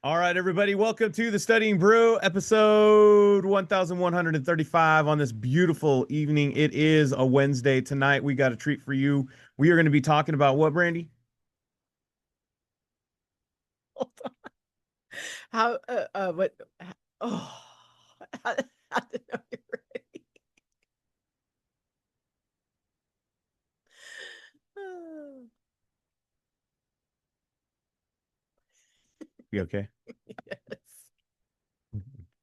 All right, everybody, welcome to the Studying Brew, episode 1135 on this beautiful evening. It is a Wednesday tonight. We got a treat for you. We are going to be talking about what, Brandy? How, what, oh, how, how to know you're ready. You okay? Yes.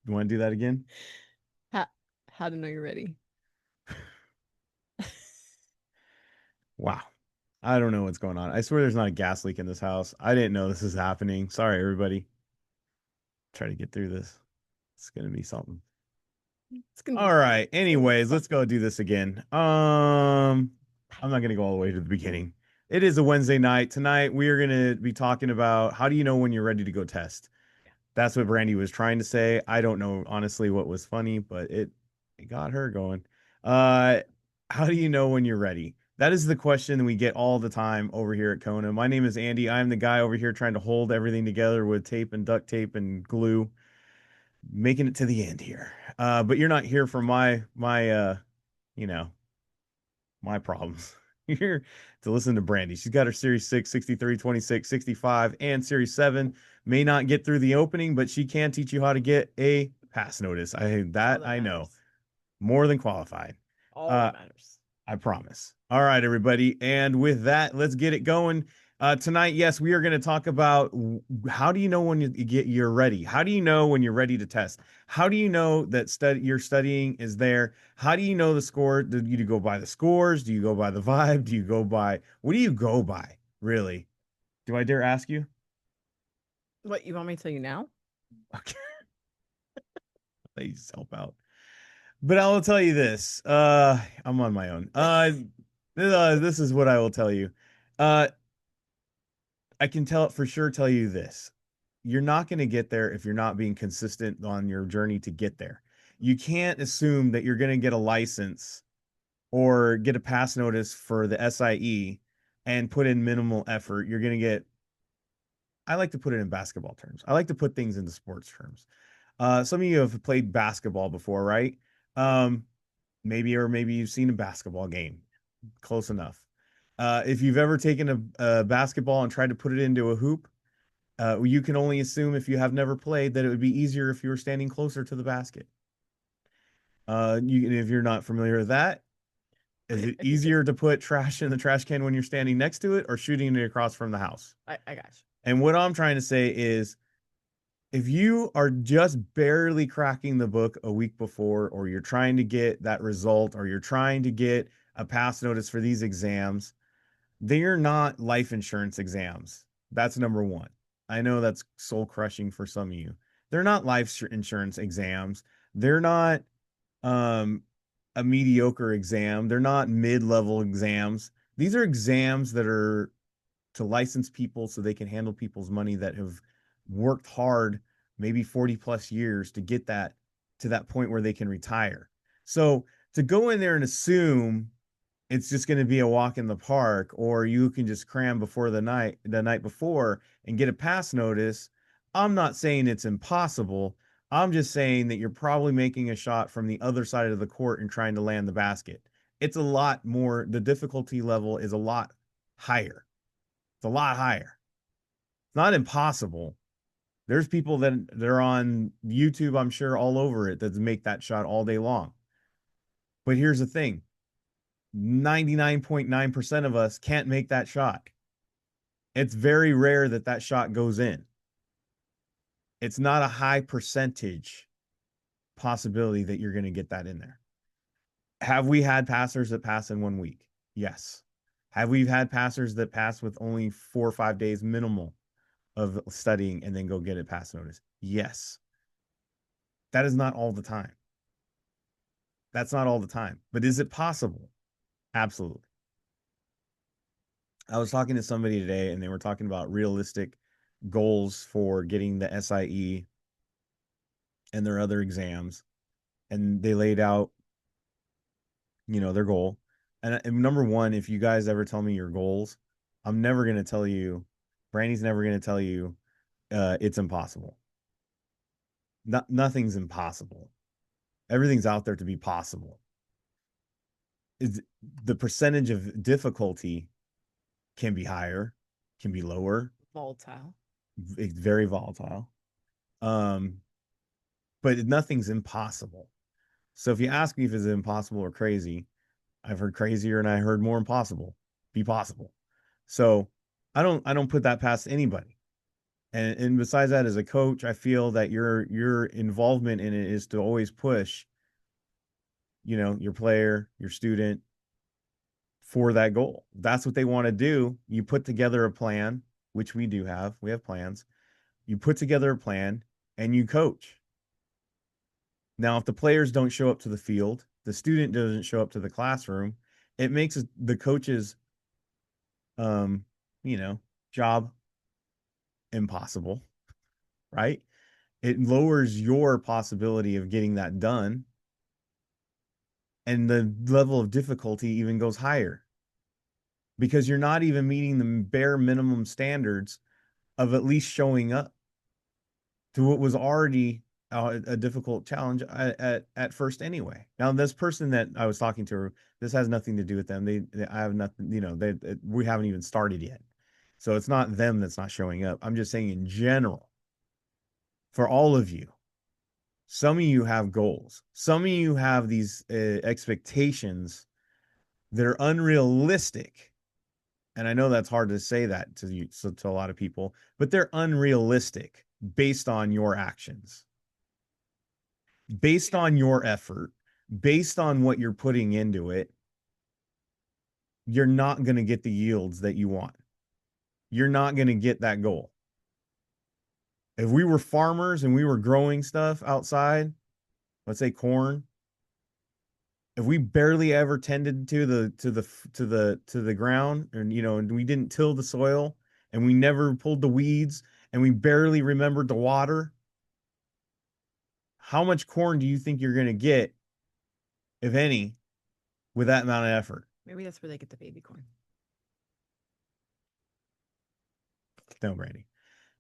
You want to do that again? How, how to know you're ready. Wow. I don't know what's going on. I swear there's not a gas leak in this house. I didn't know this is happening. Sorry, everybody. Try to get through this. It's going to be something. All right. It's gonna be Anyways, fun. let's go do this again. I'm not gonna go all the way to the beginning. It is a Wednesday night. Tonight we are gonna be talking about how do you know when you're ready to go test? That's what Brandy was trying to say. I don't know honestly what was funny, but it got her going. Uh, how do you know when you're ready? That is the question we get all the time over here at Kona. My name is Andy. I'm the guy over here trying to hold everything together with tape and duct tape and glue, making it to the end here. But you're not here for my you know, my problems. You're here to listen to Brandy. She's got her Series 6, 63, 26, 65, and Series 7. May not get through the opening, but she can teach you how to get a pass notice. All That that I know. matters. More than qualified. All Uh that matters. I promise. All right, everybody. And with that, let's get it going. Tonight, yes, we are going to talk about how do you know when you're ready? How do you know when you're ready to test? How do you know that your studying is there? How do you know the score? Do you go by the scores? Do you go by the vibe? Do you go by what do you go by? Really? Do I dare ask you? What, you want me to tell you now? Okay, please help out. But I will tell you this. I'm on my own. This is what I will tell you. Uh, I can tell for sure tell you this. You're not going to get there if you're not being consistent on your journey to get there. You can't assume that you're going to get a license or get a pass notice for the SIE and put in minimal effort. You're going to get, I like to put it in basketball terms. I like to put things into sports terms. Some of you have played basketball before, right? Um, maybe you've seen a basketball game. Close enough. If you've ever taken a basketball and tried to put it into a hoop, you can only assume if you have never played that it would be easier if you were standing closer to the basket. If you're not familiar with that, is it easier to put trash in the trash can when you're standing next to it or shooting it across from the house? I got you. And what I'm trying to say is if you are just barely cracking the book a week before, or you're trying to get that result, or you're trying to get a pass notice for these exams, they're not life insurance exams. That's number one. I know that's soul crushing for some of you. They're not life insurance exams. They're not um, a mediocre exam. They're not mid-level exams. These are exams that are to license people so they can handle people's money that have worked hard, maybe 40 plus years to get that to that point where they can retire. So to go in there and assume it's just going to be a walk in the park, or you can just cram before the night before and get a pass notice. I'm not saying it's impossible. I'm just saying that you're probably making a shot from the other side of the court and trying to land the basket. It's a lot more, the difficulty level is a lot higher. It's a lot higher. It's not impossible. There's people that they're on YouTube, I'm sure, all over it that make that shot all day long. But here's the thing: 99.9% of us can't make that shot. It's very rare that that shot goes in. It's not a high percentage possibility that you're going to get that in there. Have we had passers that pass in 1 week? Yes. Have we had passers that pass with only 4 or 5 days minimal of studying and then go get a pass notice? Yes. That is not all the time. That's not all the time. But is it possible? Absolutely. I was talking to somebody today and they were talking about realistic goals for getting the SIE and their other exams. And they laid out, their goal. And number one, if you guys ever tell me your goals, I'm never going to tell you, Brandy's never going to tell you it's impossible. Nothing's impossible. Everything's out there to be possible. Is the percentage of difficulty can be higher, can be lower, Volatile. it's very volatile. Um, but nothing's impossible. So if you ask me if it's impossible or crazy, I've heard crazier and I heard more impossible. Be possible. So I don't put that past anybody. And besides that, as a coach, I feel that your involvement in it is to always push, your player, your student for that goal. That's what they want to do. You put together a plan, which we do have. We have plans. You put together a plan and you coach. Now, if the players don't show up to the field, the student doesn't show up to the classroom, it makes the coach's um, job impossible, right? It lowers your possibility of getting that done, and the level of difficulty even goes higher because you're not even meeting the bare minimum standards of at least showing up to what was already a difficult challenge at first anyway. Now, this person that I was talking to, this has nothing to do with them. I have nothing, we haven't even started yet. So it's not them that's not showing up. I'm just saying in general, for all of you, some of you have goals. Some of you have these expectations that are unrealistic. And I know that's hard to say that to you, so to a lot of people, but they're unrealistic based on your actions, based on your effort, based on what you're putting into it. You're not going to get the yields that you want. You're not going to get that goal. If we were farmers and we were growing stuff outside, let's say corn, if we barely ever tended to the ground, and we didn't till the soil, and we never pulled the weeds, and we barely remembered to water, how much corn do you think you're going to get, if any, with that amount of effort? Maybe that's where they get the baby corn. No, Brandy.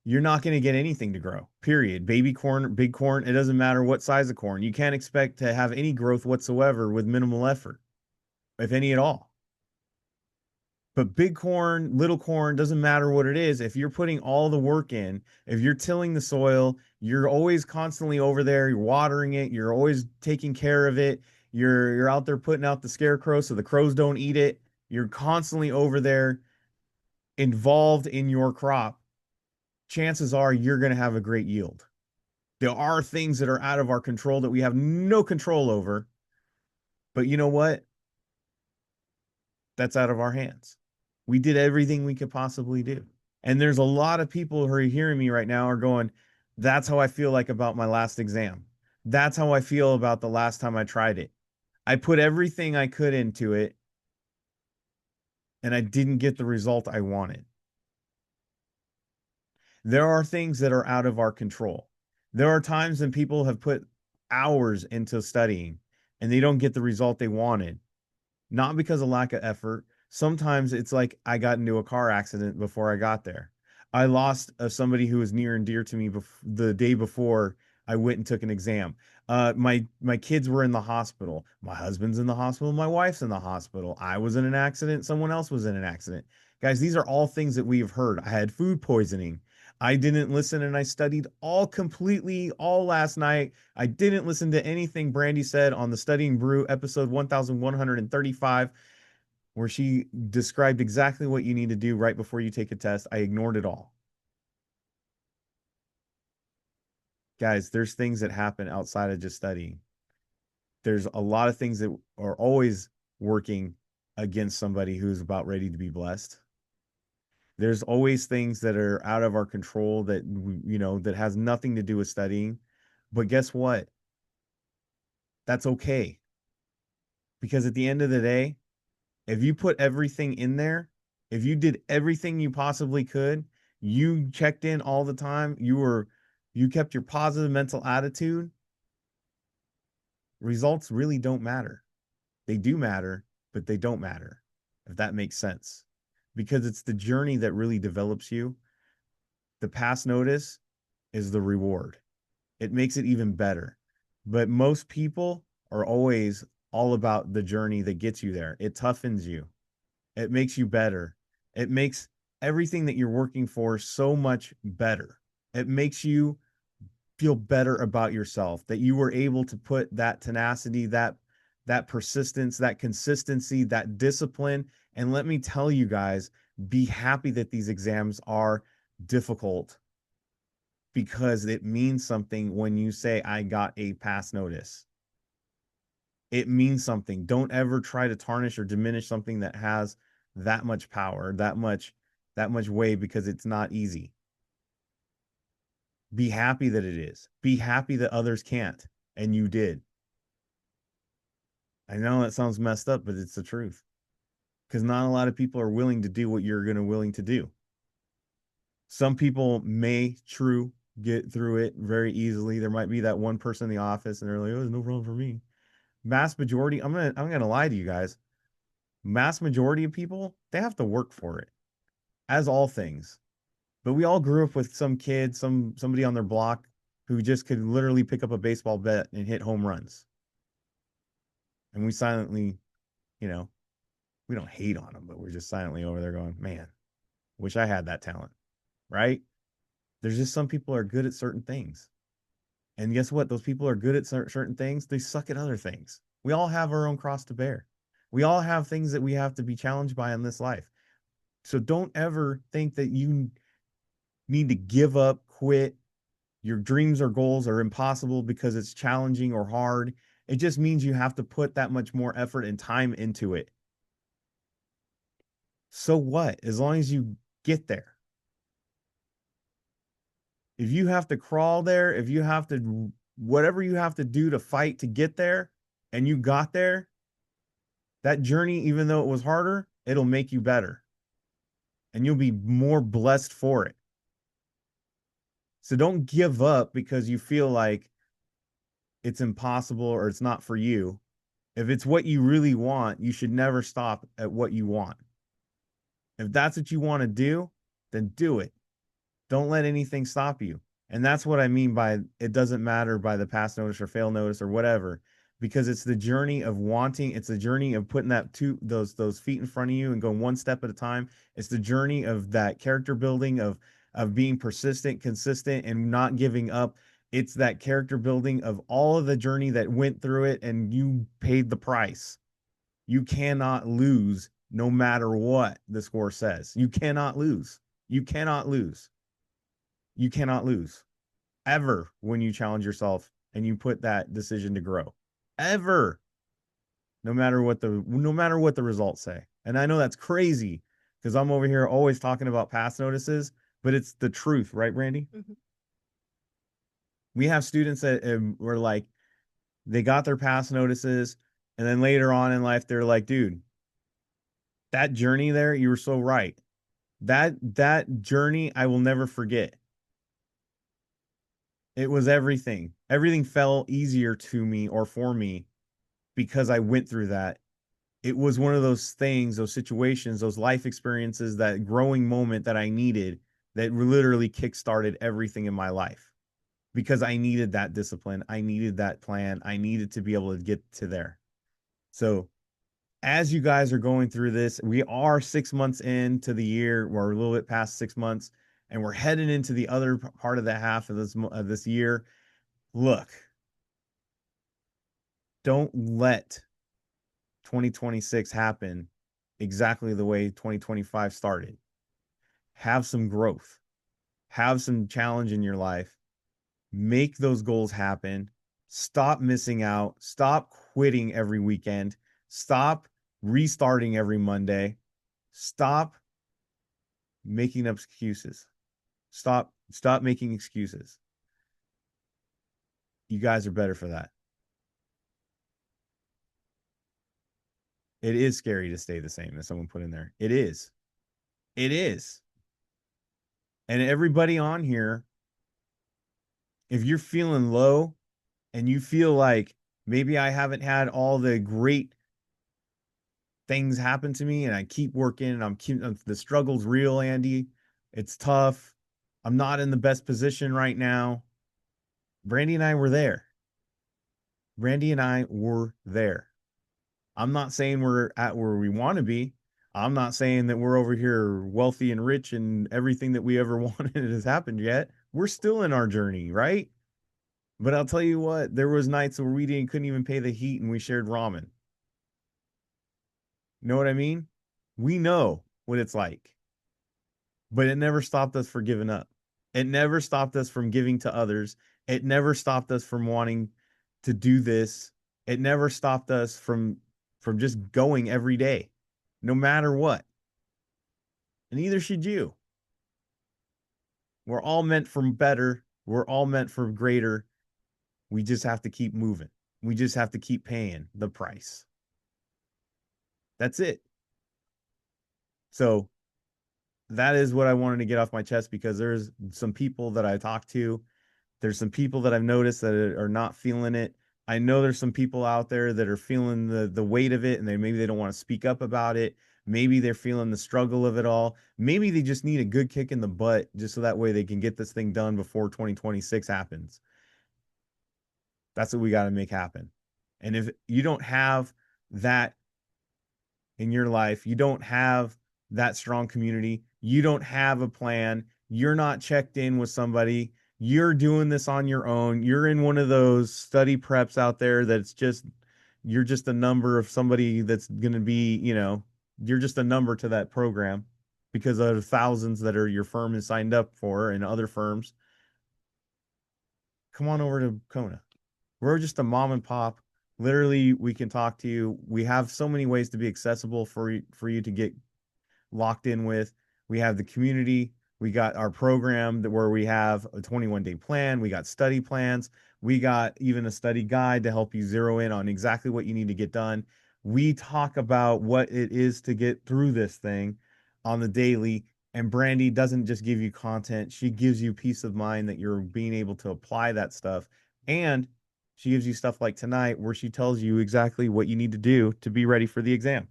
You're not going to get anything to grow. Period. Baby corn, big corn, it doesn't matter what size of corn. You can't expect to have any growth whatsoever with minimal effort, if any at all. But big corn, little corn, doesn't matter what it is. If you're putting all the work in, if you're tilling the soil, you're always constantly over there, you're watering it, you're always taking care of it. You're out there putting out the scarecrow so the crows don't eat it. You're constantly over there involved in your crop. Chances are you're going to have a great yield. There are things that are out of our control that we have no control over. But you know what? That's out of our hands. We did everything we could possibly do. And there's a lot of people who are hearing me right now are going, that's how I feel like about my last exam. That's how I feel about the last time I tried it. I put everything I could into it and I didn't get the result I wanted. There are things that are out of our control. There are times when people have put hours into studying and they don't get the result they wanted, not because of lack of effort. Sometimes it's like I got into a car accident before I got there. I lost somebody who was near and dear to me the day before I went and took an exam. My kids were in the hospital. My husband's in the hospital. My wife's in the hospital. I was in an accident. Someone else was in an accident. Guys, these are all things that we've heard. I had food poisoning. I didn't listen and I studied all last night. I didn't listen to anything Brandy said on the Studying Brew episode 1135, where she described exactly what you need to do right before you take a test. I ignored it all. Guys, there's things that happen outside of just studying. There's a lot of things that are always working against somebody who's about ready to be blessed. There's always things that are out of our control that has nothing to do with studying. But guess what? That's okay. Because at the end of the day, if you put everything in there, if you did everything you possibly could, you checked in all the time, you kept your positive mental attitude, results really don't matter. They do matter, but they don't matter, if that makes sense. Because it's the journey that really develops you. The pass notice is the reward. It makes it even better. But most people are always all about the journey that gets you there. It toughens you. It makes you better. It makes everything that you're working for so much better. It makes you feel better about yourself that you were able to put that tenacity, that persistence, that consistency, that discipline. And let me tell you guys, be happy that these exams are difficult, because it means something when you say, I got a pass notice. It means something. Don't ever try to tarnish or diminish something that has that much power, that much weight, because it's not easy. Be happy that it is. Be happy that others can't, and you did. I know that sounds messed up, but it's the truth. Because not a lot of people are willing to do what you're gonna willing to do. Some people may get through it very easily. There might be that one person in the office and they're like, oh, there's no problem for me. Mass majority, I'm gonna lie to you guys. Mass majority of people, they have to work for it, as all things. But we all grew up with some kid, somebody on their block who just could literally pick up a baseball bat and hit home runs. And we silently, you know, we don't hate on them, but we're just silently over there going, man, wish I had that talent, right? There's just some people are good at certain things. And guess what? Those people are good at certain things. They suck at other things. We all have our own cross to bear. We all have things that we have to be challenged by in this life. So don't ever think that you need to give up, quit. Your dreams or goals are impossible because it's challenging or hard. It just means you have to put that much more effort and time into it. So what? As long as you get there. If you have to crawl there, if you have to, whatever you have to do to fight to get there, and you got there, that journey, even though it was harder, it'll make you better. And you'll be more blessed for it. So don't give up because you feel like it's impossible or it's not for you. If it's what you really want, you should never stop at what you want. If that's what you want to do, then do it. Don't let anything stop you. And that's what I mean by it doesn't matter by the pass notice or fail notice or whatever, because it's the journey of wanting, it's the journey of putting those feet in front of you and going one step at a time. It's the journey of that character building of being persistent, consistent, and not giving up. It's that character building of all of the journey that went through it and you paid the price. You cannot lose no matter what the score says. You cannot lose. You cannot lose. You cannot lose ever when you challenge yourself and you put that decision to grow. Ever. No matter what the results say. And I know that's crazy because I'm over here always talking about pass notices, but it's the truth, right, Brandy? Mhm. We have students that were like, they got their pass notices, and then later on in life, they're like, dude, that journey there, you were so right. That journey I will never forget. It was everything. Everything fell easier to me or for me because I went through that. It was one of those things, those situations, those life experiences, that growing moment that I needed that literally kickstarted everything in my life because I needed that discipline. I needed that plan. I needed to be able to get to there. So, as you guys are going through this, we are 6 months into the year. We're a little bit past 6 months, and we're heading into the other part of the half of this year. Look, don't let 2026 happen exactly the way 2025 started. Have some growth, have some challenge in your life, make those goals happen. Stop missing out, stop quitting every weekend, stop restarting every Monday, stop making up excuses. Stop making excuses. You guys are better for that. It is scary to stay the same, as someone put in there. It is. It is. And everybody on here, if you're feeling low and you feel like maybe I haven't had all the great things happen to me and I keep working and the struggle's real, Andy. It's tough. I'm not in the best position right now. Brandy and I were there. Brandy and I were there. I'm not saying we're at where we want to be. I'm not saying that we're over here wealthy and rich and everything that we ever wanted has happened yet. We're still in our journey, right? But I'll tell you what, there was nights where we didn't couldn't even pay the heat and we shared ramen. You know what I mean? We know what it's like. But it never stopped us from giving up. It never stopped us from giving to others. It never stopped us from wanting to do this. It never stopped us from just going every day, no matter what. And neither should you. We're all meant for better. We're all meant for greater. We just have to keep moving. We just have to keep paying the price. That's it. So that is what I wanted to get off my chest because there's some people that I talked to. There's some people that I've noticed that are not feeling it. I know there's some people out there that are feeling the weight of it and maybe they don't want to speak up about it. Maybe they're feeling the struggle of it all. Maybe they just need a good kick in the butt just so that way they can get this thing done before 2026 happens. That's what we got to make happen. And if you don't have that in your life, you don't have that strong community, you don't have a plan, you're not checked in with somebody, you're doing this on your own, you're in one of those study preps out there that's just, you're just a number of somebody that's going to be, you're just a number to that program because of thousands that are your firm is signed up for and other firms. Come on over to Kona. We're just a mom and pop. Literally, we can talk to you. We have so many ways to be accessible for you to get locked in with. We have the community. We got our program that where we have a 21-day plan. We got study plans. We got even a study guide to help you zero in on exactly what you need to get done. We talk about what it is to get through this thing on the daily. And Brandy doesn't just give you content, she gives you peace of mind that you're being able to apply that stuff. And she gives you stuff like tonight where she tells you exactly what you need to do to be ready for the exam,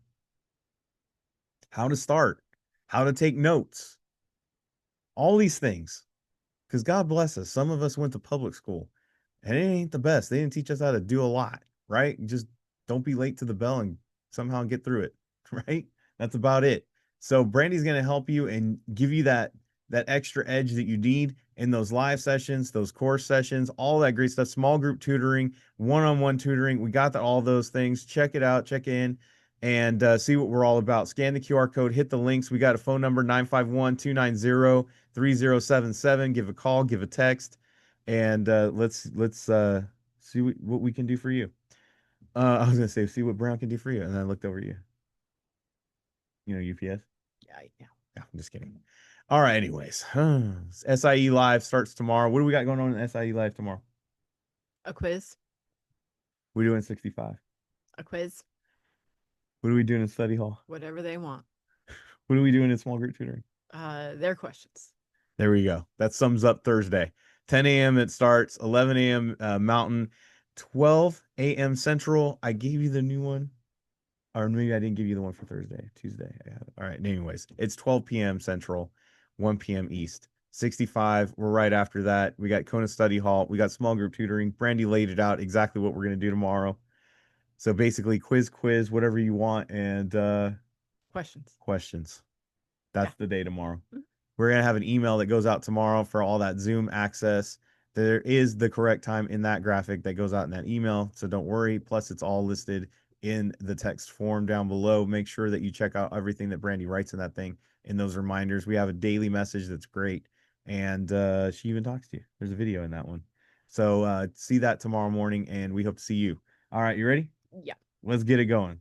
how to start, how to take notes, all these things. Because God bless us, some of us went to public school and it ain't the best. They didn't teach us how to do a lot, right? Just don't be late to the bell and somehow get through it, right? That's about it. So Brandy's going to help you and give you that extra edge that you need in those live sessions, those course sessions, all that great stuff, small group tutoring, one-on-one tutoring. We got all those things. Check it out, check in and see what we're all about. Scan the QR code, hit the links. We got a phone number 951-290-3077. Give a call, give a text, and let's see what we can do for you. I was gonna say see what Brown can do for you, and then I looked over at you. You know UPS. Yeah, yeah. Yeah, I'm just kidding. All right. Anyways, SIE Live starts tomorrow. What do we got going on in SIE Live tomorrow? A quiz. We doing 65. A quiz. What are we doing in study hall? Whatever they want. What are we doing in small group tutoring? Their questions. There we go. That sums up Thursday. 10 a.m. it starts, 11 a.m. Mountain, 12 a.m. Central. I gave you the new one. Or maybe I didn't give you the one for Thursday, Tuesday. I have it. All right. Anyways, it's 12 p.m. Central, 1 p.m. East. 65. We're right after that. We got Kona Study Hall. We got small group tutoring. Brandy laid it out exactly what we're going to do tomorrow. So basically, quiz, whatever you want, and Questions. questions. Yeah. That's the day tomorrow. We're going to have an email that goes out tomorrow for all that Zoom access. There is the correct time in that graphic that goes out in that email. So don't worry. Plus, it's all listed in the text form down below. Make sure that you check out everything that Brandy writes in that thing in those reminders. We have a daily message that's great. And she even talks to you. There's a video in that one. So see that tomorrow morning, and we hope to see you. All right, you ready? Yeah. Let's get it going.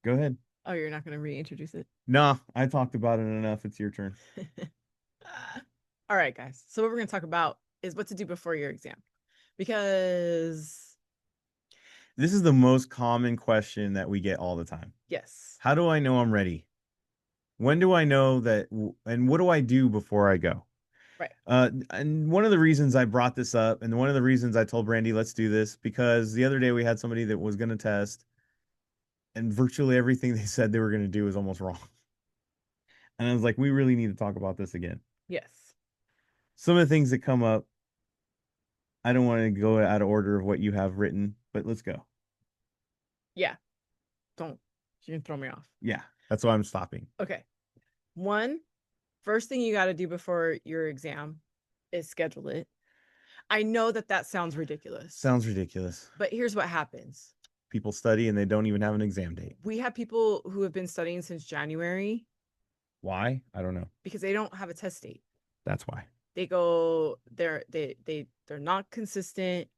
Go ahead. Oh, you're not going to reintroduce it? Nah, I talked about it enough. It's your turn. All right, guys. So what we're going to talk about is what to do before your exam. Because This is the most common question that we get all the time. yes. How do I know I'm ready? When do I know that? And what do I do before I go? Right. And one of the reasons I brought this up, and one of the reasons I told Brandy, let's do this, because the other day we had somebody that was going to test, and virtually everything they said they were going to do was almost wrong. And I was like, we really need to talk about this again. Yes. Some of the things that come up, I don't want to go out of order of what you have written, but let's go. Yeah. Don't. You can throw me off. Yeah, that's why I'm stopping. Okay. One, first thing you got to do before your exam is schedule it. I know that that sounds ridiculous, Sounds ridiculous. but here's what happens. People study and they don't even have an exam date. We have people who have been studying since January Why? I don't know. because they don't have a test date. That's why. They go they're not consistent.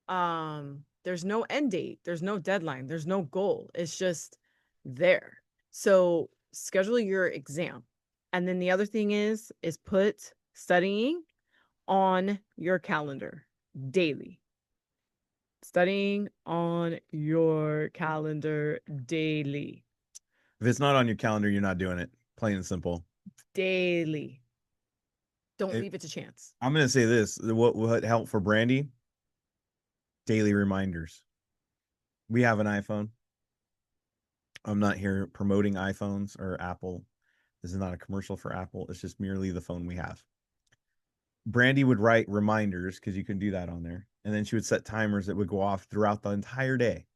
There's no end date, there's no deadline, there's no goal. It's just there. So schedule your exam. And then the other thing is put studying on your calendar daily. Studying on your calendar daily. If it's not on your calendar, you're not doing it. Plain and simple. Daily. Don't leave it to chance. I'm going to say this. What helped for Brandy? Daily reminders. We have an iPhone. I'm not here promoting iPhones or Apple. This is not a commercial for Apple. It's just merely the phone we have. Brandy would write reminders because you can do that on there. And then she would set timers that would go off throughout the entire day.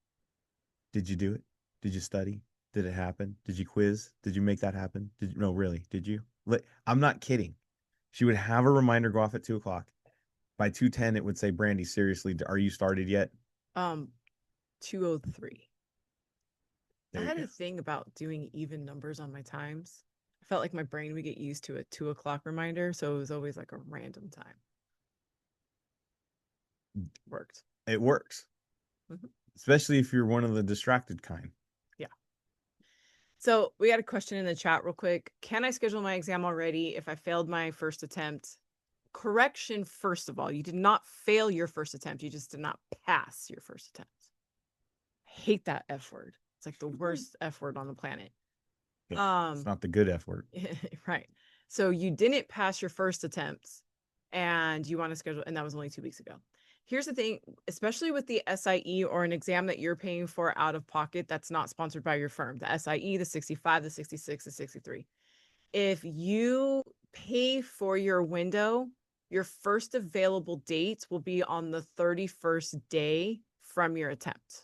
Did you do it? Did you study? Did it happen? Did you quiz? Did you make that happen? No, really? Did you? I'm not kidding. She would have a reminder go off at 2:00. By 2:10, it would say, Brandy, seriously, are you started yet? 2:03. I had a a thing about doing even numbers on my times. I felt like my brain would get used to a 2:00 reminder, so it was always like a random time. Worked. It works. Mm-hmm. Especially if you're one of the distracted kind. Yeah. So we got a question in the chat real quick. Can I schedule my exam already if I failed my first attempt? Correction, first of all, you did not fail your first attempt. You just did not pass your first attempt. I hate that F word. It's like the worst F word on the planet. It's not the good F word. Right. So you didn't pass your first attempt and you want to schedule, and that was only 2 weeks ago. Here's the thing, especially with the SIE or an exam that you're paying for out of pocket that's not sponsored by your firm, the SIE, the 65, the 66, the 63. If you pay for your window, your first available date will be on the 31st day from your attempt.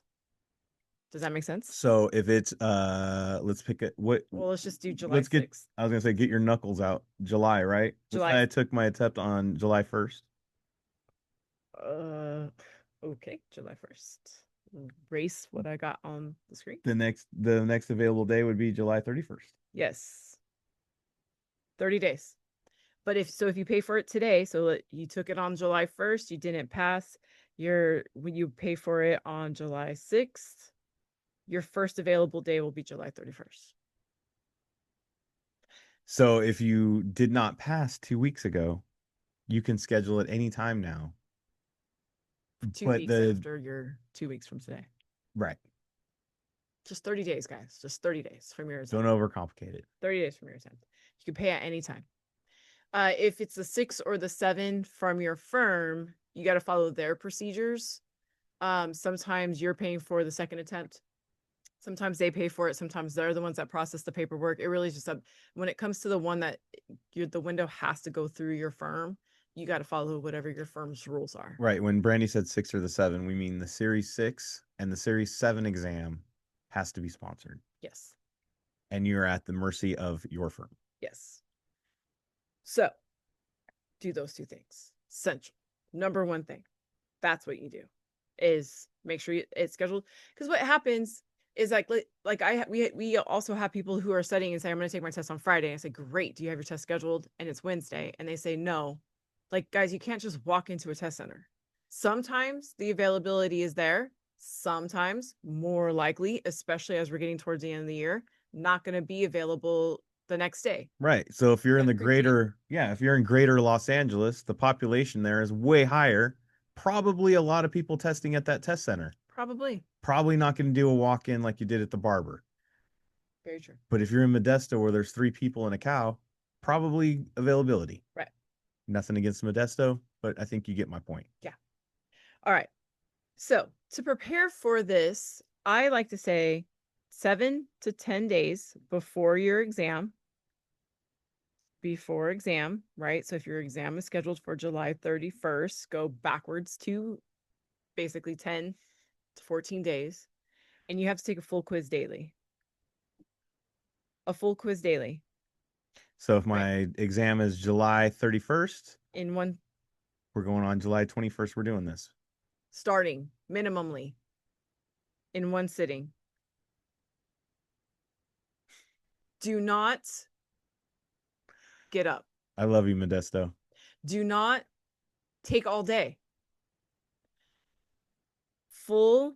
Does that make sense? So if it's let's pick it. Well, let's just do July 6th. I was gonna say get your knuckles out. July, right? July. I took my attempt on July 1st. Okay, July 1st. Erase what I got on the screen. The next available day would be July 31st. Yes. 30 days. But if you pay for it today, so you took it on July 1st, you didn't pass, when you pay for it on July 6th, your first available day will be July 31st. So if you did not pass 2 weeks ago, you can schedule it any time now. 2 weeks after your 2 weeks from today. Right. Just 30 days, guys. Just 30 days from your attempt. Don't overcomplicate it. 30 days from your attempt. You can pay at any time. If it's the 6 or the 7 from your firm, you got to follow their procedures. Sometimes you're paying for the second attempt. Sometimes they pay for it. Sometimes they're the ones that process the paperwork. It really is just when it comes to the one that the window has to go through your firm, you got to follow whatever your firm's rules are. Right. When Brandy said 6 or the 7, we mean the Series 6 and the Series 7 exam has to be sponsored. Yes. And you're at the mercy of your firm. Yes. So do those two things. Essential. Number one thing. That's what you do is make sure it's scheduled. Because what happens is we also have people who are studying and say, I'm going to take my test on Friday. I say, great. Do you have your test scheduled? And it's Wednesday. And they say, no. Like, guys, you can't just walk into a test center. Sometimes the availability is there. Sometimes, more likely, especially as we're getting towards the end of the year, not going to be available the next day. Right. So if you're in if you're in greater Los Angeles, the population there is way higher. Probably a lot of people testing at that test center. Probably not going to do a walk-in like you did at the barber. Very true. But if you're in Modesto where there's 3 people and a cow, probably availability. Right. Nothing against Modesto, but I think you get my point. Yeah. All right. So to prepare for this, I like to say 7 to 10 days before your exam, before exam, right? So if your exam is scheduled for July 31st, go backwards to basically 10 to 14 days, and you have to take a full quiz daily. A full quiz daily, So if right? my exam is July 31st, In one we're going on July 21st. We're doing this. starting minimally in one sitting. Do not get up. I love you, Modesto. Do not take all day. Full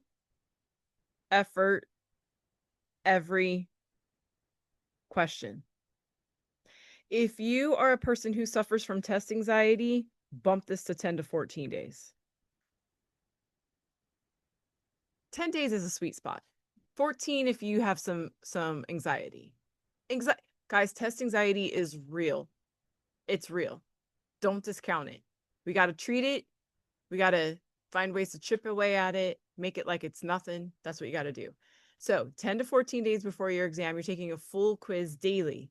effort every question. If you are a person who suffers from test anxiety, bump this to 10 to 14 days. 10 days is a sweet spot. 14 if you have some anxiety. Guys, test anxiety is real. It's real. Don't discount it. We got to treat it. We got to find ways to chip away at it, make it like it's nothing. That's what you got to do. So 10 to 14 days before your exam, you're taking a full quiz daily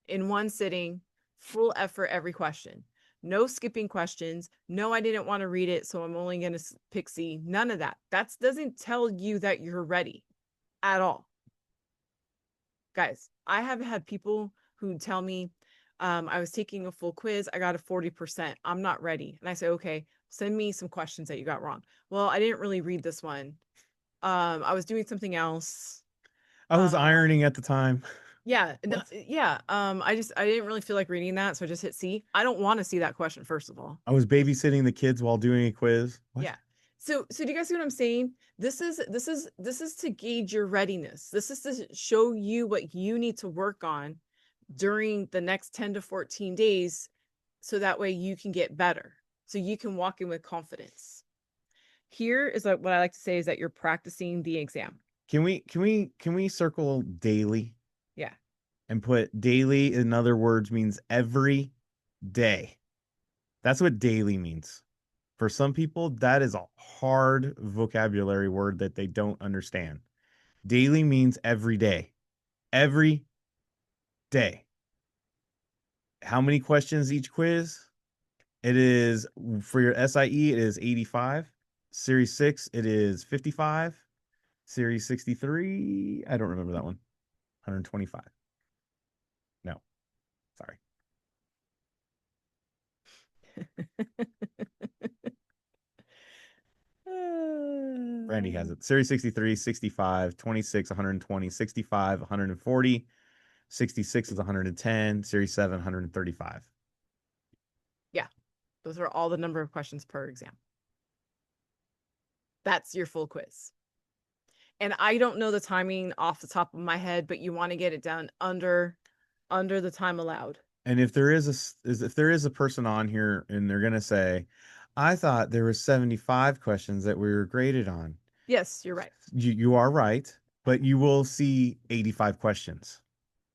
in one sitting, full effort every question. No skipping questions. No, I didn't want to read it, so I'm only going to pick C. None of that. That doesn't tell you that you're ready at all. Guys, I have had people who tell me, I was taking a full quiz. I got a 40%. I'm not ready. And I say, okay, send me some questions that you got wrong. Well, I didn't really read this one. I was doing something else. I was ironing at the time. Yeah. Yeah. I didn't really feel like reading that. So I just hit C. I don't want to see that question, first of all. I was babysitting the kids while doing a quiz. What? Yeah. So do you guys see what I'm saying? This is to gauge your readiness. This is to show you what you need to work on during the next 10 to 14 days, so that way you can get better. So you can walk in with confidence. Here is what I like to say is that you're practicing the exam. Can we circle daily? Yeah. And put daily, in other words, means every day. That's what daily means. For some people, that is a hard vocabulary word that they don't understand. Daily means every day. Every day. How many questions each quiz? It is for your SIE, it is 85. Series 6, it is 55. Series 63, I don't remember that one. 125. No, sorry. Randy has it. Series 63, 65, 26, 120, 65, 140, 66 is 110, Series 7, 135. Yeah. Those are all the number of questions per exam. That's your full quiz. And I don't know the timing off the top of my head, but you want to get it done under the time allowed. And if there is a person on here and they're gonna say, I thought there was 75 questions that we were graded on. Yes, you're right. You are right, but you will see 85 questions.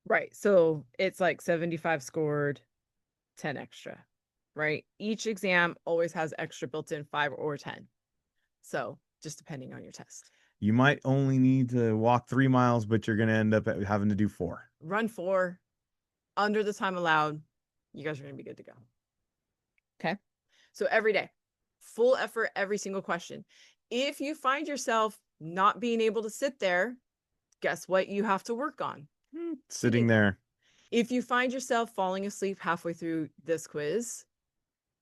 Right. So it's like 75 scored, 10 extra, right? Each exam always has extra built in, 5 or 10. So just depending on your test. You might only need to walk 3 miles, but you're going to end up having to do 4. Run 4 under the time allowed. You guys are going to be good to go. Okay. So every day, full effort, every single question. If you find yourself not being able to sit there, guess what you have to work on? Sitting there. If you find yourself falling asleep halfway through this quiz,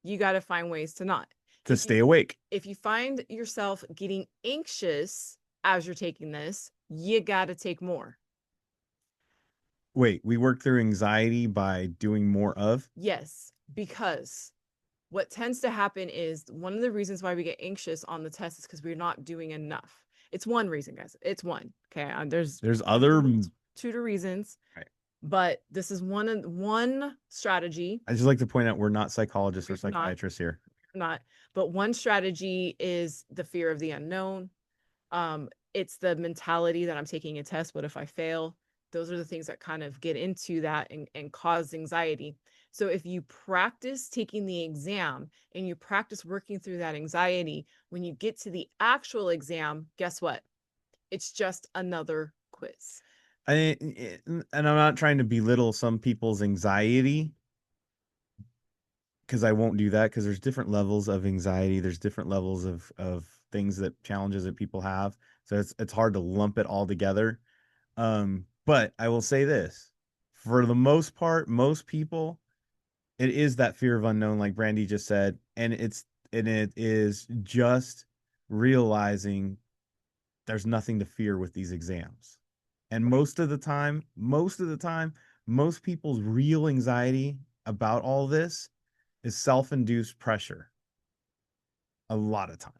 you got to find ways to not. To stay awake. If you find yourself getting anxious as you're taking this, you got to take more. Wait, we work through anxiety by doing more of? Yes, because what tends to happen is one of the reasons why we get anxious on the test is because we're not doing enough. It's one reason, guys. It's one. Okay. There's other two reasons. Right. But this is one strategy. I just like to point out we're not psychologists or psychiatrists here. Not, but one strategy is the fear of the unknown. It's the mentality that I'm taking a test. What if I fail? Those are the things that kind of get into that and cause anxiety. So if you practice taking the exam and you practice working through that anxiety, when you get to the actual exam, guess what? It's just another quiz. And I'm not trying to belittle some people's anxiety, because I won't do that because there's different levels of anxiety. There's different levels of things that challenges that people have. So it's hard to lump it all together. But I will say this, for the most part, most people, it is that fear of unknown, like Brandy just said, and it is just realizing there's nothing to fear with these exams. And most people's real anxiety about all this is self-induced pressure a lot of time.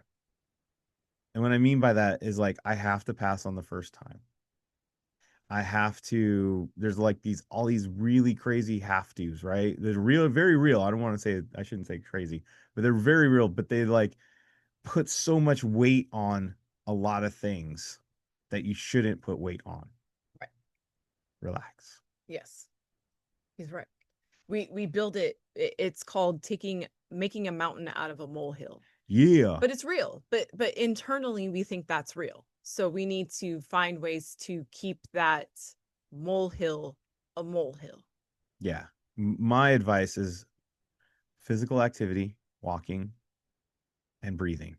And what I mean by that is like I have to pass on the first time. I have to, there's like these all these really crazy have tos, right? They're real, very real. I don't want to say, I shouldn't say crazy, but they're very real, but they like put so much weight on a lot of things that you shouldn't put weight on. Right. Relax. Yes, he's right. We build it. It's called making a mountain out of a molehill. Yeah. But it's real. But internally we think that's real. So we need to find ways to keep that molehill a molehill. Yeah. My advice is physical activity, walking, and breathing.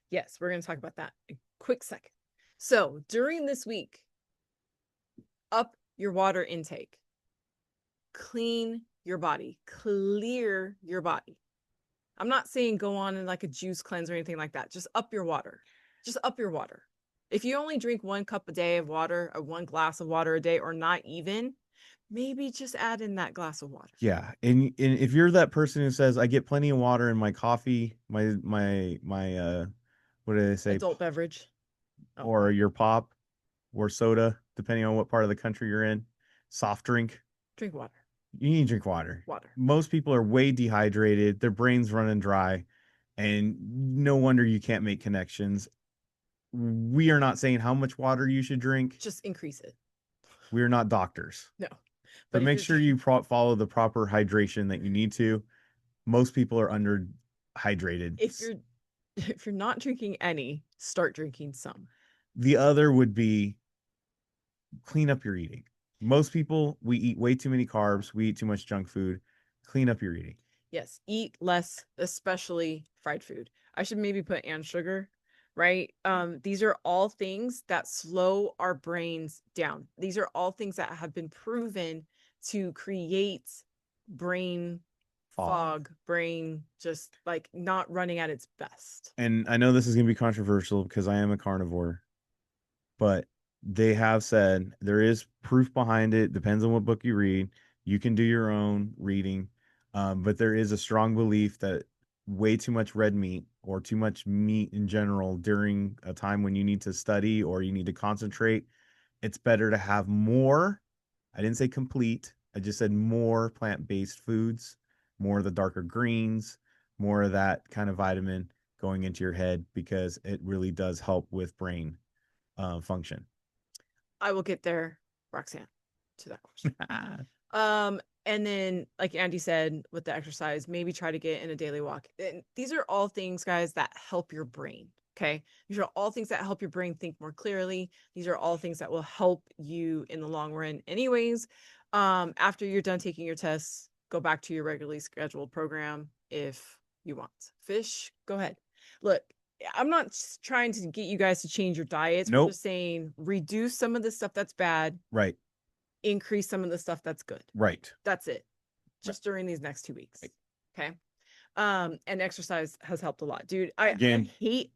Yes, we're going to talk about that in a quick second. So during this week, up your water intake, clean your body, clear your body. I'm not saying go on in like a juice cleanse or anything like that. Just up your water. Just up your water. If you only drink 1 cup a day of water or 1 glass of water a day, or not even, maybe just add in that glass of water. Yeah. And if you're that person who says, I get plenty of water in my coffee, what did I say? Adult beverage. Oh, Or your pop or soda, depending on what part of the country you're in, soft drink, drink water. you need to drink water. Water. Most people are way dehydrated, their brain's running dry, and no wonder you can't make connections. We are not saying how much water you should drink. Just increase it. We are not doctors. No. But make sure you follow the proper hydration that you need to. Most people are underhydrated. If you're not drinking any, start drinking some. The other would be clean up your eating. Most people, we eat way too many carbs, we eat too much junk food. Clean up your eating. Yes, eat less, especially fried food. I should maybe put and sugar, right? These are all things that slow our brains down. These are all things that have been proven to create brain fog, brain just like not running at its best. And I know this is going to be controversial because I am a carnivore, but they have said there is proof behind it. Depends on what book you read. You can do your own reading. But there is a strong belief that way too much red meat or too much meat in general during a time when you need to study or you need to concentrate, it's better to have more. I didn't say complete. I just said more plant-based foods, more of the darker greens, more of that kind of vitamin going into your head because it really does help with brain function. I will get there, Roxanne, to that question. And then, like Andy said, with the exercise, maybe try to get in a daily walk. And these are all things, guys, that help your brain. Okay. These are all things that help your brain think more clearly. These are all things that will help you in the long run, anyways. After you're done taking your tests, go back to your regularly scheduled program if you want. Fish, go ahead. Look, I'm not trying to get you guys to change your diets. Nope. We're just saying reduce some of the stuff that's bad. Right. Increase some of the stuff that's good. Right. That's it. Just during these next 2 weeks. Right. Okay. And exercise has helped a lot, dude. I hate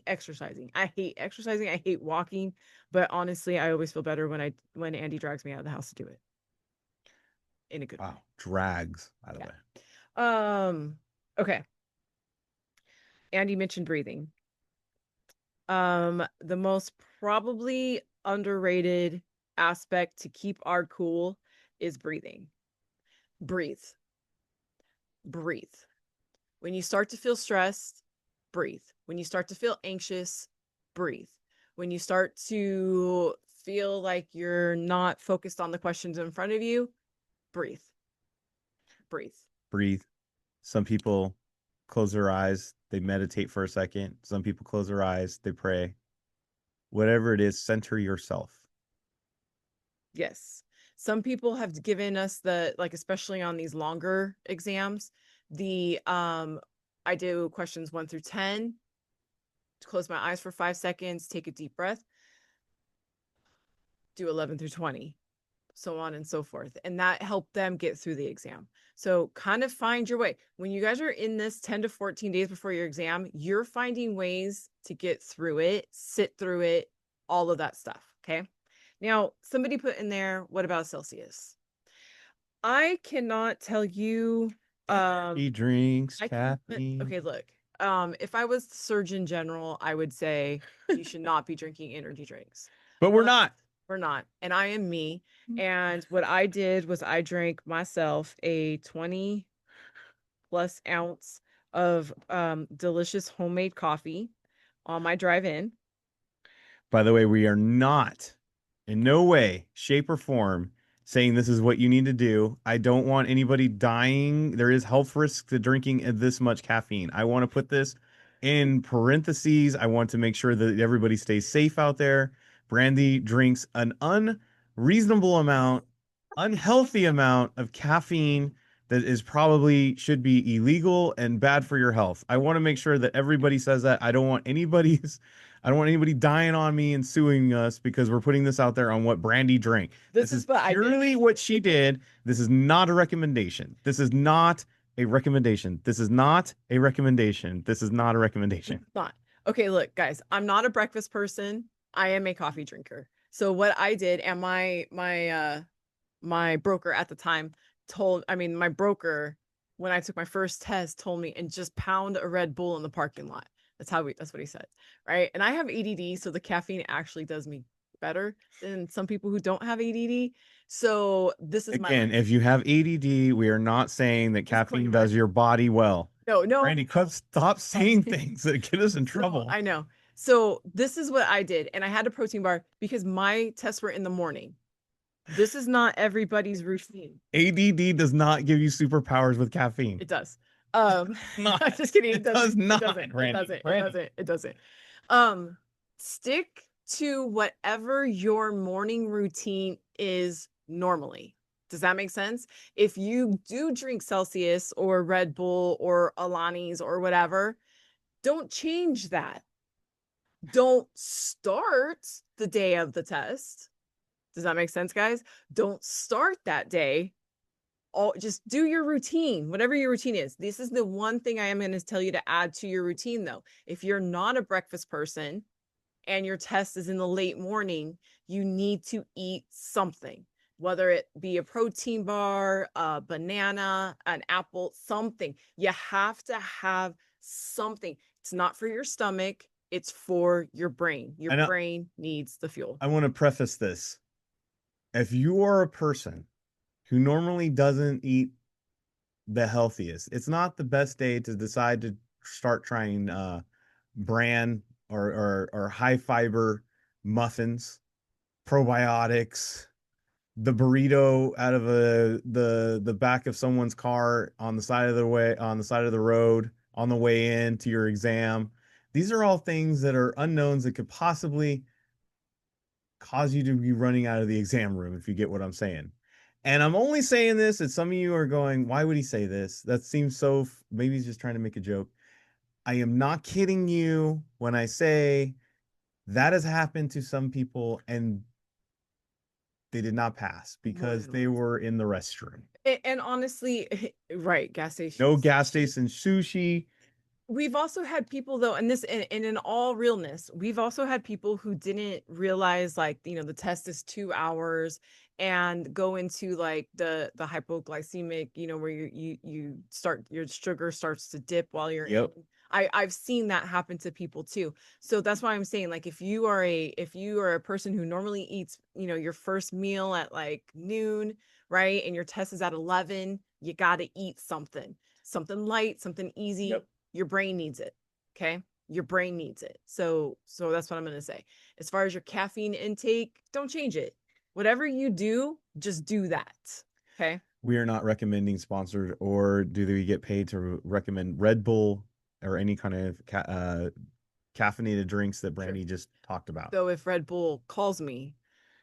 exercising. I hate walking, but honestly, I always feel better when Andy drags me out of the house to do it. In a good way. Drags, by the way. Okay. Andy mentioned breathing. The most probably underrated aspect to keep our cool is breathing. Breathe. When you start to feel stressed, breathe. When you start to feel anxious, breathe. When you start to feel like you're not focused on the questions in front of you, breathe. Some people close their eyes, they meditate for a second. Some people close their eyes, they pray. Whatever it is, center yourself. Yes. Some people have given us especially on these longer exams, The I do questions 1 through 10, close my eyes for 5 seconds, take a deep breath, do 11 through 20, so on and so forth. And that helped them get through the exam. So kind of find your way. When you guys are in this 10 to 14 days before your exam, you're finding ways to get through it, sit through it, all of that stuff. Okay. Now, somebody put in there, what about Celsius? I cannot tell you. He drinks I can caffeine. Okay, look. If I was the Surgeon General, I would say you should not be drinking energy drinks. But we're not. We're not. And I am me. And what I did was I drank myself a 20 plus ounce of delicious homemade coffee on my drive in. By the way, we are not in no way, shape, or form saying this is what you need to do. I don't want anybody dying. There is health risk to drinking this much caffeine. I want to put this in parentheses. I want to make sure that everybody stays safe out there. Brandy drinks an unreasonable amount, unhealthy amount of caffeine that is probably should be illegal and bad for your health. I want to make sure that everybody says that. I don't want anybody dying on me and suing us because we're putting this out there on what Brandy drank. This is what I did. purely what she did. This is not a recommendation. This is not a recommendation. This is not a recommendation. This is not a recommendation. Not. Okay, look, guys, I'm not a breakfast person. I am a coffee drinker. So what I did, and my broker at the time my broker, when I took my first test, told me, and just pound a Red Bull in the parking lot. That's what he said. Right. And I have ADD, so the caffeine actually does me better than some people who don't have ADD. So this is Again, if you have ADD, we are not saying that caffeine does your body well. No. Brandy, stop saying things that get us in trouble. I know. So this is what I did. And I had a protein bar because my tests were in the morning. This is not everybody's routine. ADD does not give you superpowers with caffeine. It does. Not. I'm just kidding. It does not. It doesn't. Stick to whatever your morning routine is normally. Does that make sense? If you do drink Celsius or Red Bull or Alani's or whatever, don't change that. Don't start the day of the test. Does that make sense, guys? Don't start that day. Just do your routine, whatever your routine is. This is the one thing I am going to tell you to add to your routine, though. If you're not a breakfast person and your test is in the late morning, you need to eat something, whether it be a protein bar, a banana, an apple, something. You have to have something. It's not for your stomach. It's for your brain. Your brain needs the fuel. I want to preface this. If you are a person who normally doesn't eat the healthiest, it's not the best day to decide to start trying bran or high fiber muffins, probiotics, the burrito out of the back of someone's car on the side of the road on the way in to your exam. These are all things that are unknowns that could possibly cause you to be running out of the exam room, if you get what I'm saying. And I'm only saying this, and some of you are going, why would he say this? That seems so, maybe he's just trying to make a joke. I am not kidding you when I say that has happened to some people and they did not pass because they were in the restroom. And honestly, right, gas station. No gas station sushi. We've also had people, though, and in all realness, we've also had people who didn't realize, like, the test is 2 hours, and go into like the hypoglycemic, where you start, your sugar starts to dip while you're in. I've seen that happen to people too. So that's why I'm saying, like, if you are a person who normally eats, your first meal at like noon, right, and your test is at 11, you got to eat something light, something easy. Your brain needs it. Okay. Your brain needs it. So that's what I'm going to say. As far as your caffeine intake, don't change it. Whatever you do, just do that. Okay. We are not recommending sponsored, or do we get paid to recommend Red Bull or any kind of caffeinated drinks that Brandy just talked about. So if Red Bull calls me,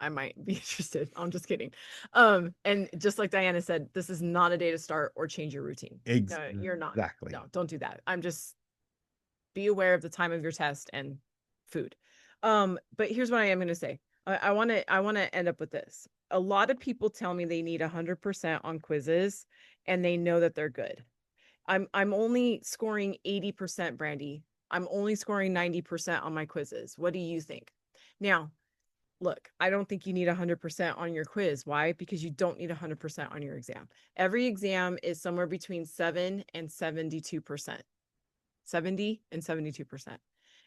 I might be interested. I'm just kidding. And just like Diana said, this is not a day to start or change your routine. No, you're not. Exactly. No, don't do that. I'm just be aware of the time of your test and food. But here's what I am going to say. I want to end up with this. A lot of people tell me they need 100% on quizzes and they know that they're good. I'm only scoring 80%, Brandy. I'm only scoring 90% on my quizzes. What do you think? Now, look, I don't think you need 100% on your quiz. Why? Because you don't need 100% on your exam. Every exam is somewhere between 7 and 72%. 70 and 72%.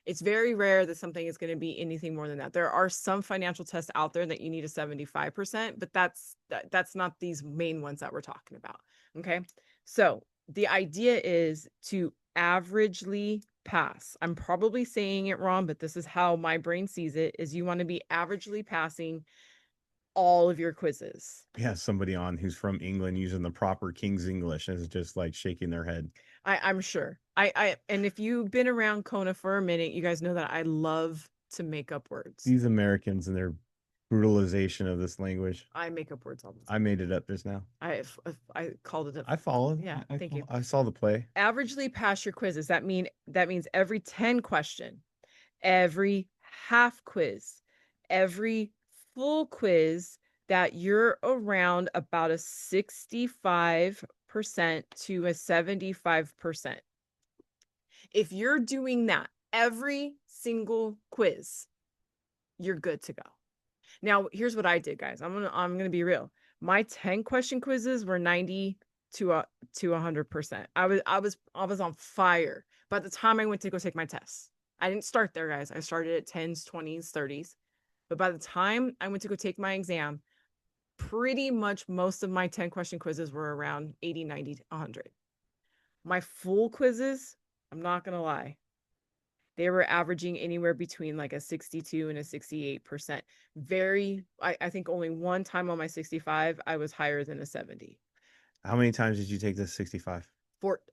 It's very rare that something is going to be anything more than that. There are some financial tests out there that you need a 75%, but that's not these main ones that we're talking about. Okay. So the idea is to averagely pass. I'm probably saying it wrong, but this is how my brain sees it, is you want to be averagely passing all of your quizzes. We have somebody on who's from England using the proper King's English and is just like shaking their head. I'm sure. And if you've been around Kona for a minute, you guys know that I love to make up words. These Americans and their brutalization of this language. I make up words all the I time. made it up just now. I called it up. I followed. Yeah, thank you. I saw the play. Averagely pass your quizzes. That means every 10 question, every half quiz, every full quiz, that you're around about a 65% to a 75%. If you're doing that every single quiz, you're good to go. Now, here's what I did, guys. I'm gonna be real. My 10 question quizzes were 90 to 100%. I was on fire by the time I went to go take my tests. I didn't start there, guys. I started at 10s, 20s, 30s. But by the time I went to go take my exam, pretty much most of my 10 question quizzes were around 80, 90, 100. My full quizzes, I'm not going to lie, they were averaging anywhere between like a 62 and a 68%. I think only one time on my 65, I was higher than a 70. How many times did you take this 65?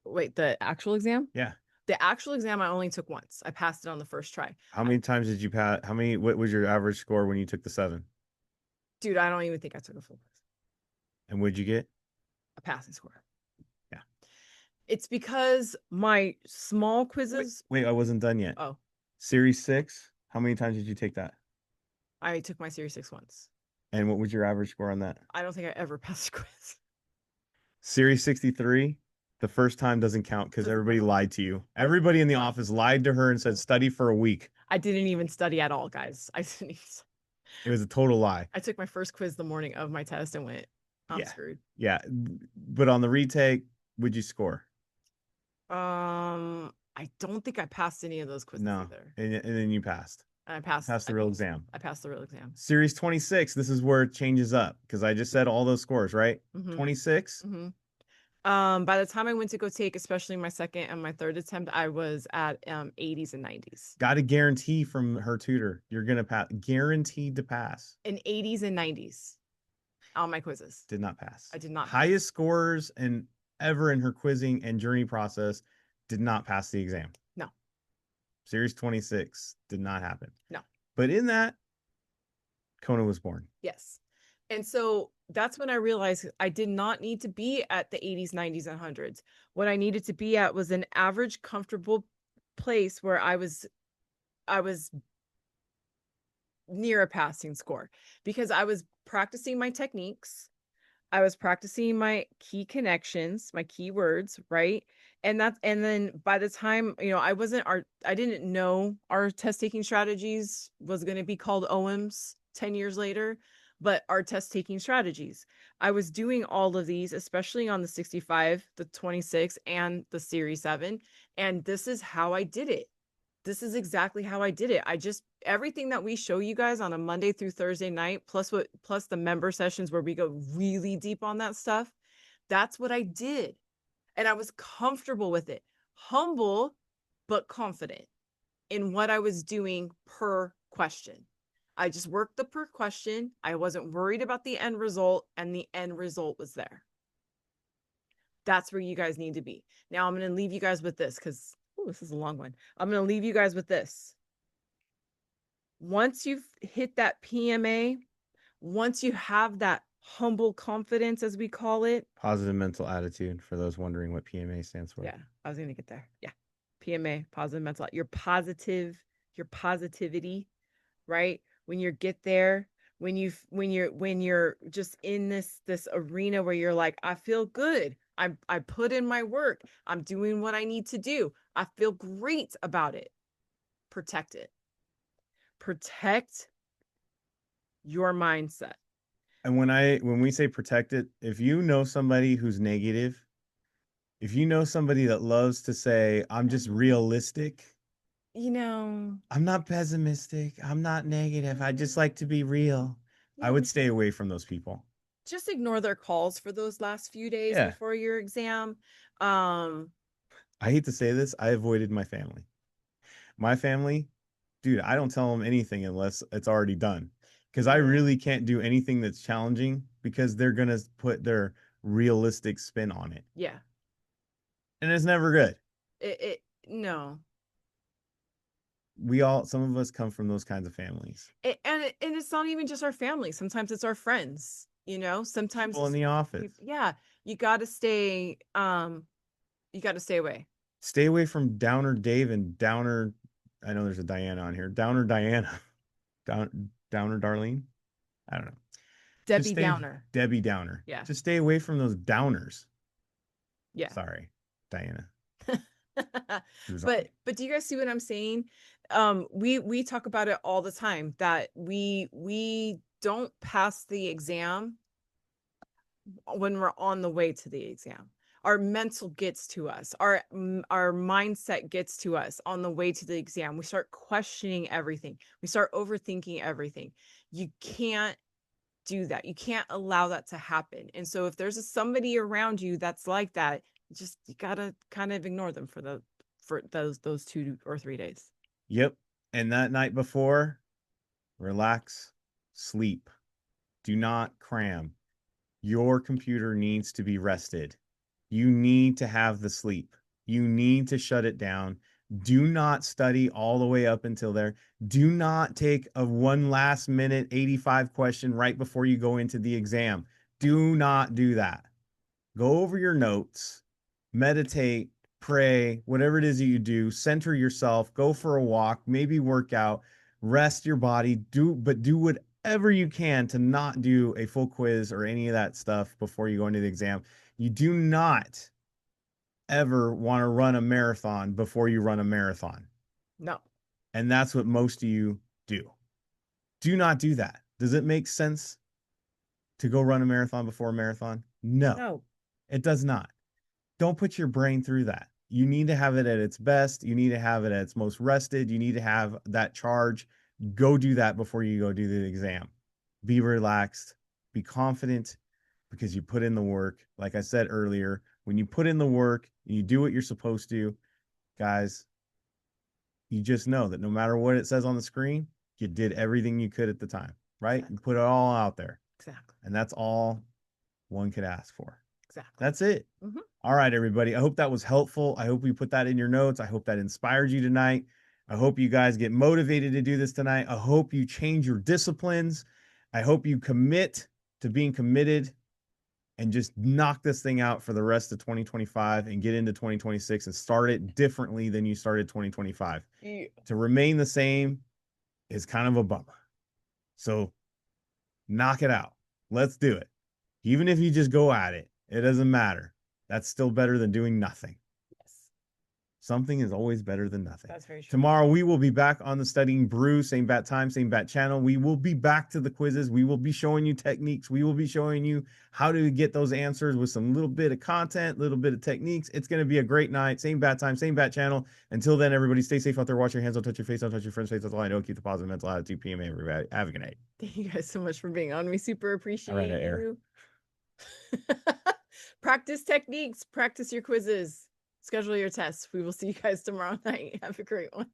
Wait, the actual exam? Yeah. The actual exam I only took once. I passed it on the first try. How many times did you pass? What was your average score when you took the 7? Dude, I don't even think I took a full quiz. And what'd you get? A passing score. Yeah. It's because my small quizzes. Wait, I wasn't done yet. Oh, Series 6, how many times did you take that? I took my Series 6 once. And what was your average score on that? I don't think I ever passed a quiz. Series 63, the first time doesn't count because everybody lied to you. Everybody in the office lied to her and said, study for a week. I didn't even study at all, guys. I didn't even. It was a total lie. I took my first quiz the morning of my test and went, I'm screwed. Yeah. But on the retake, would you score? I don't think I passed any of those quizzes either. And then you passed. And I passed the real exam. I passed the real exam. Series 26, this is where it changes up because I just said all those scores, right? 26. By the time I went to go take, especially my second and my third attempt, I was at 80s and 90s. Got a guarantee from her tutor. You're gonna pass, guaranteed to pass. In 80s and 90s on my quizzes. Did not pass. I did not. Highest scores and ever in her quizzing and journey process, did not pass the exam. No. Series 26 did not happen. No. But in that, Kona was born. Yes. And so that's when I realized I did not need to be at the 80s, 90s, and 100s. What I needed to be at was an average, comfortable place where I was near a passing score because I was practicing my techniques. I was practicing my key connections, my keywords, right? And then by the time, I didn't know our test taking strategies was going to be called OEMs 10 years later, but our test taking strategies. I was doing all of these, especially on the 65, the 26, and the Series 7. And this is how I did it. This is exactly how I did it. Everything that we show you guys on a Monday through Thursday night, plus the member sessions where we go really deep on that stuff, that's what I did. And I was comfortable with it, humble, but confident in what I was doing per question. I just worked the per question. I wasn't worried about the end result, and the end result was there. That's where you guys need to be. Now I'm going to leave you guys with this because this is a long one. I'm going to leave you guys with this. Once you've hit that PMA, once you have that humble confidence, as we call it. Positive mental attitude, for those wondering what PMA stands for. Yeah, I was gonna get there. Yeah. PMA, positive mental, your positive, your positivity, right? When you get there, when you're just in this arena where you're like, I feel good. I put in my work. I'm doing what I need to do. I feel great about it. Protect it. Protect your mindset. And when we say protect it, if you know somebody who's negative, if you know somebody that loves to say, I'm just realistic, You know, I'm not pessimistic, I'm not negative, I just like to be real, I yeah, would stay away from those people. just ignore their calls for those last few days Yeah. before your exam. Um, I hate to say this, I avoided my family. My family, dude, I don't tell them anything unless it's already done. Because I yeah, really can't do anything that's challenging because they're going to put their realistic spin on it. yeah. And it's never good. It no. Some of us come from those kinds of families. And it's not even just our family. Sometimes it's our friends, you know? Sometimes People in it's the office. yeah, you got to stay you got to stay away. Stay away from Downer Dave and Downer. I know there's a Diana on here. Downer Diana. Downer Darlene. I don't know. Just Debbie stay Downer. Debbie Downer. Yeah. Just stay away from those downers. Yeah. Sorry, Diana. Who's on? But do you guys see what I'm saying? We talk about it all the time that we don't pass the exam when we're on the way to the exam. Our mental gets to us. Our mindset gets to us on the way to the exam. We start questioning everything. We start overthinking everything. You can't do that. You can't allow that to happen. And so if there's somebody around you that's like that, just you gotta kind of ignore them for those 2 or 3 days. Yep. And that night before, relax, sleep. Do not cram. Your computer needs to be rested. You need to have the sleep. You need to shut it down. Do not study all the way up until there. Do not take a one last minute 85 question right before you go into the exam. Do not do that. Go over your notes, meditate, pray, whatever it is that you do, center yourself, go for a walk, maybe work out, rest your body, do whatever you can to not do a full quiz or any of that stuff before you go into the exam. You do not ever want to run a marathon before you run a marathon. No. And that's what most of you do. Do not do that. Does it make sense to go run a marathon before a marathon? No, No. it does not. Don't put your brain through that. You need to have it at its best. You need to have it at its most rested. You need to have that charge. Go do that before you go do the exam. Be relaxed, be confident because you put in the work. Like I said earlier, when you put in the work, you do what you're supposed to, guys, you just know that no matter what it says on the screen, you did everything you could at the time, right? Exactly. You put it all out there. Exactly. And that's all one could ask for. Exactly. That's it. Mm-hmm. All right, everybody. I hope that was helpful. I hope you put that in your notes. I hope that inspired you tonight. I hope you guys get motivated to do this tonight. I hope you change your disciplines. I hope you commit to being committed and just knock this thing out for the rest of 2025 and get into 2026 and start it differently than you started 2025. Yeah. To remain the same is kind of a bummer. So knock it out. Let's do it. Even if you just go at it, it doesn't matter. That's still better than doing nothing. Yes. Something is always better than nothing. That's very true. Tomorrow we will be back on the Studying Brew, same bat time, same bat channel. We will be back to the quizzes. We will be showing you techniques. We will be showing you how to get those answers with some little bit of content, little bit of techniques. It's going to be a great night. Same bat time, same bat channel. Until then, everybody stay safe out there. Wash your hands. Don't touch your face. Don't touch your friend's face. That's all I know. Keep the positive mental attitude. PMA, everybody. Have a good night. Thank you guys so much for being on. We super appreciate air. you. Practice techniques, practice your quizzes, schedule your tests. We will see you guys tomorrow night. Have a great one.